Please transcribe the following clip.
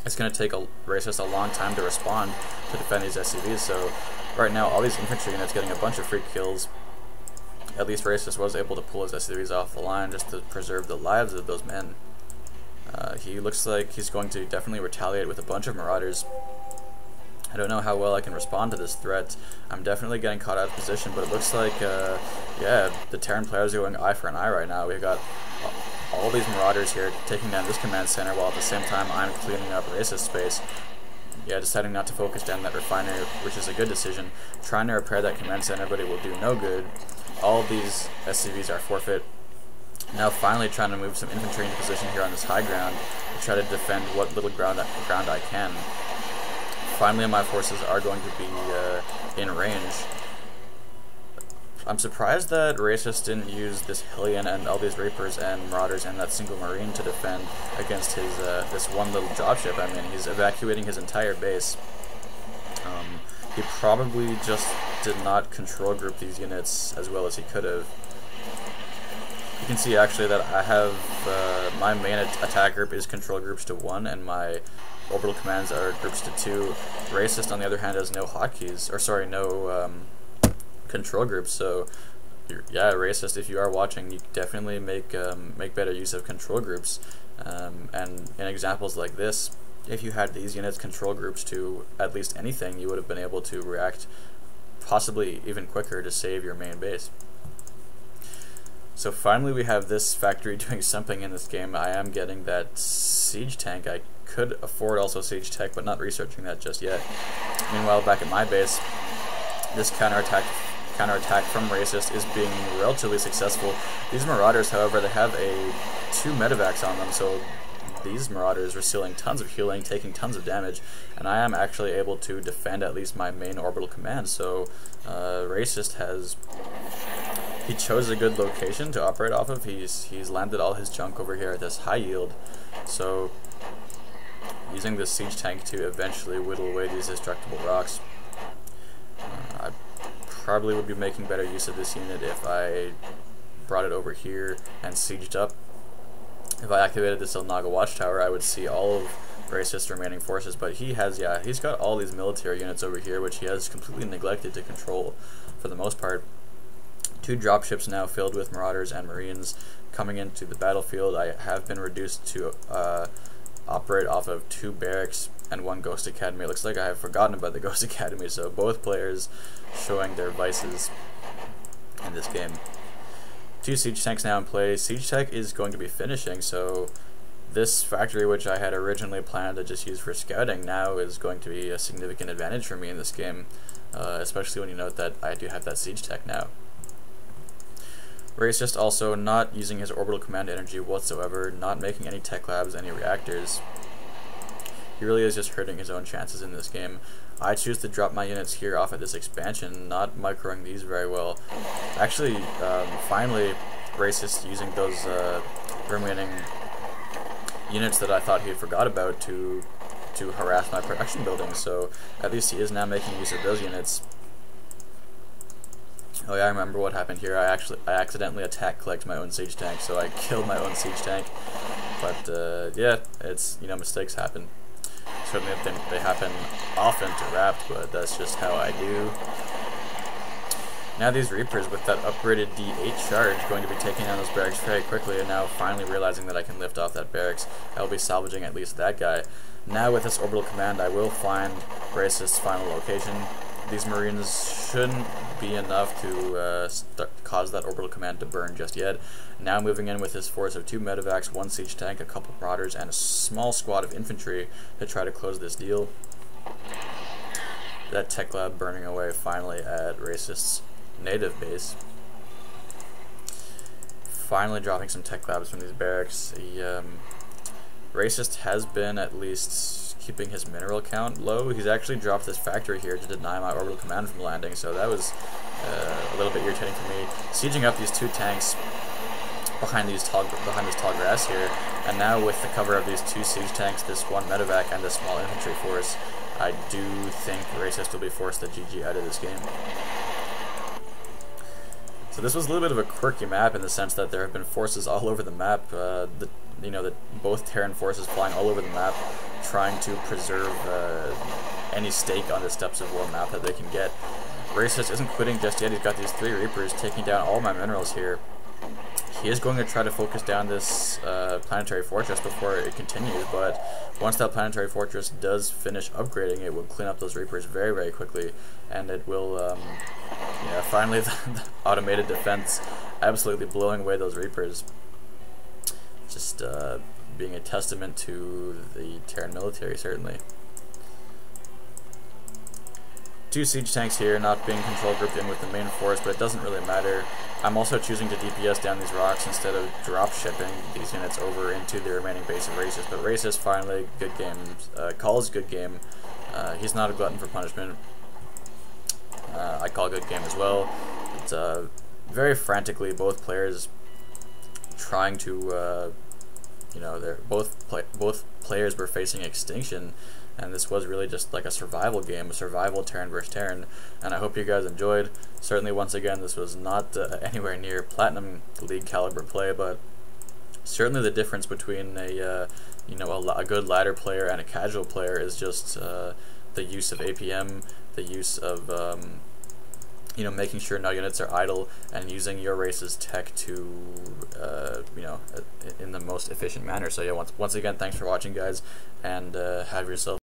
it's going to take Racist a long time to respond to defend these SCVs. So right now, all these infantry units getting a bunch of free kills. At least Racist was able to pull his SCVs off the line just to preserve the lives of those men. He looks like he's going to definitely retaliate with a bunch of Marauders. I don't know how well I can respond to this threat. I'm definitely getting caught out of position, but it looks like, yeah, the Terran players are going eye for an eye right now. We've got all these Marauders here taking down this command center, while at the same time I'm cleaning up Racist space. Yeah, deciding not to focus down that refinery, which is a good decision. Trying to repair that command center, but it will do no good. All of these SCVs are forfeit. Now finally trying to move some infantry into position here on this high ground to try to defend what little ground I can. Finally my forces are going to be in range. I'm surprised that Racist didn't use this Hellion and all these Reapers and Marauders and that single Marine to defend against his this one little dropship. I mean, he's evacuating his entire base. He probably just did not control group these units as well as he could have. You can see actually that I have my main attack group is control groups to 1 and my orbital commands are groups to 2. Racist on the other hand has no hotkeys, or sorry, no control groups. So yeah, Racist, if you are watching, you definitely make better use of control groups. And in examples like this, if you had these units control groups to at least anything, you would have been able to react possibly even quicker to save your main base. So finally we have this factory doing something in this game. I am getting that siege tank. I could afford also siege tech, but not researching that just yet. Meanwhile, back at my base, this counterattack from Racist is being relatively successful. These Marauders, however, they have 2 medevacs on them, so these Marauders are stealing tons of healing, taking tons of damage, and I am actually able to defend at least my main orbital command. So Racist he chose a good location to operate off of. He's landed all his junk over here at this high yield, so using this siege tank to eventually whittle away these destructible rocks. I probably would be making better use of this unit if I brought it over here and sieged up. If I activated the Silnaga Watchtower, I would see all of Racist's remaining forces, but he's got all these military units over here, which he has completely neglected to control for the most part. 2 dropships now filled with Marauders and Marines coming into the battlefield. I have been reduced to operate off of 2 barracks and 1 Ghost Academy. It looks like I have forgotten about the Ghost Academy, so both players showing their vices in this game. 2 siege tanks now in play. Siege tech is going to be finishing, so this factory, which I had originally planned to just use for scouting, now is going to be a significant advantage for me in this game, especially when you note that I do have that siege tech now. Racist also not using his orbital command energy whatsoever, not making any tech labs, any reactors. He really is just hurting his own chances in this game. I choose to drop my units here off at this expansion, not microing these very well. Actually, finally, Racist using those remaining units that I thought he had forgot about to harass my production buildings, so at least he is now making use of those units. Oh yeah, I remember what happened here. I accidentally clicked my own siege tank, so I killed my own siege tank. But yeah, it's, you know, mistakes happen. Certainly they happen often to Rapt, but that's just how I do. Now these Reapers with that upgraded D8 charge going to be taking down those barracks very quickly, and now finally realizing that I can lift off that barracks. I'll be salvaging at least that guy. Now with this orbital command, I will find Racist's final location. These Marines shouldn't be enough to cause that orbital command to burn just yet. Now moving in with his force of 2 medevacs, 1 siege tank, a couple Marauders, and a small squad of infantry to try to close this deal. That tech lab burning away finally at Racist's native base. Finally dropping some tech labs from these barracks. Racist has been at least keeping his mineral count low. He's actually dropped this factory here to deny my orbital command from landing, so that was a little bit irritating for me. Sieging up these 2 tanks behind this tall grass here, and now with the cover of these 2 siege tanks, this 1 medevac, and this small infantry force, I do think Racist will be forced to GG out of this game. So this was a little bit of a quirky map in the sense that there have been forces all over the map. Both Terran forces flying all over the map, trying to preserve any stake on the Steps of War map that they can get. Racist isn't quitting just yet. He's got these 3 Reapers taking down all my minerals here. He is going to try to focus down this planetary fortress before it continues, but once that planetary fortress does finish upgrading, it will clean up those Reapers very, very quickly, and it will, yeah, finally the automated defense absolutely blowing away those Reapers. Just being a testament to the Terran military, certainly. 2 siege tanks here, not being control grouped in with the main force, but it doesn't really matter. I'm also choosing to DPS down these rocks instead of drop shipping these units over into the remaining base of Racist. But Racist finally, good game, calls good game. He's not a glutton for punishment. I call good game as well. It's very frantically both players trying to, you know, both players were facing extinction. And this was really just like a survival game, a survival Terran versus Terran, and I hope you guys enjoyed. Certainly, once again, this was not anywhere near Platinum League caliber play, but certainly the difference between a you know, a good ladder player and a casual player is just the use of APM, the use of you know, making sure no units are idle, and using your race's tech to you know, in the most efficient manner. So yeah, once again, thanks for watching, guys, and have yourself